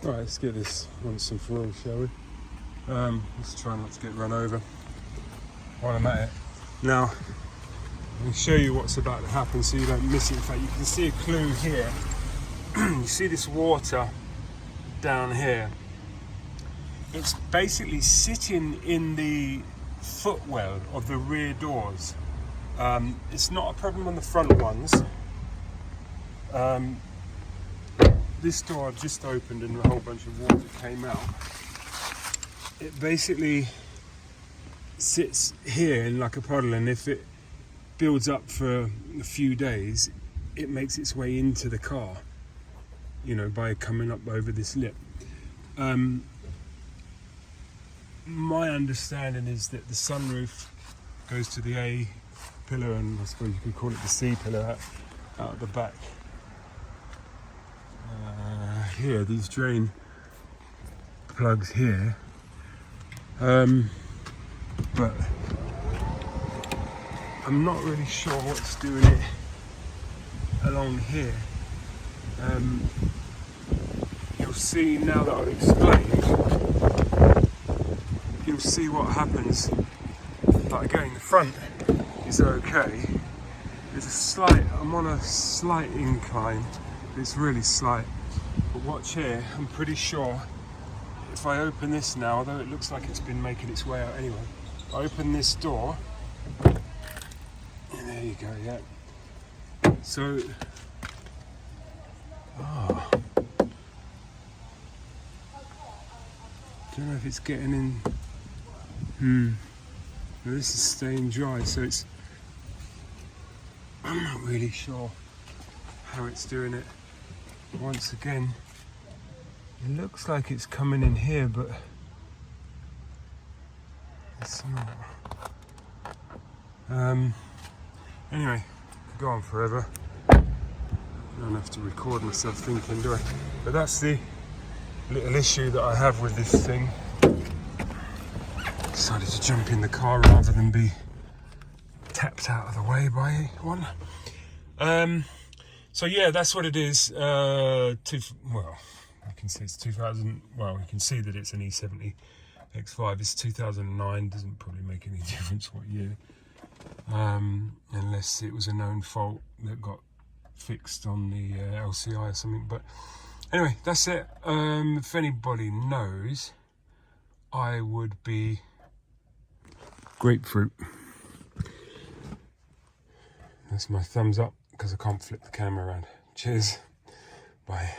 Right, let's get this once and for all, shall we? Let's try not to get run over while I'm at it. Now, I'll show you what's about to happen so you don't miss it. In fact, you can see a clue here. You see this water down here. It's basically sitting in the footwell of the rear doors. It's not a problem on the front ones. This door I've just opened and a whole bunch of water came out. It basically sits here in like a puddle, and if it builds up for a few days, it makes its way into the car, you know, by coming up over this lip. My understanding is that the sunroof goes to the A pillar, and I suppose you could call it the C pillar out the back. Here, these drain plugs here, but I'm not really sure what's doing it along here. You'll see now that I've explained, you'll see what happens. Like again, the front is okay. There's a slight, I'm on a slight incline, it's really slight. But watch here, I'm pretty sure if I open this now, although it looks like it's been making its way out anyway, I open this door, and there you go, yeah. So, don't know if it's getting in. Now this is staying dry, so it's, I'm not really sure how it's doing it. Once again, it looks like it's coming in here, but it's not. Anyway, could go on forever. I don't have to record myself thinking, do I? But that's the little issue that I have with this thing. Decided to jump in the car rather than be tapped out of the way by one. So yeah, that's what it is. Well, you can see it's 2000. Well, you can see that it's an E70 X5. It's 2009. Doesn't probably make any difference what year, unless it was a known fault that got fixed on the LCI or something. But anyway, that's it. If anybody knows, I would be grapefruit. That's my thumbs up because I can't flip the camera around. Cheers. Bye.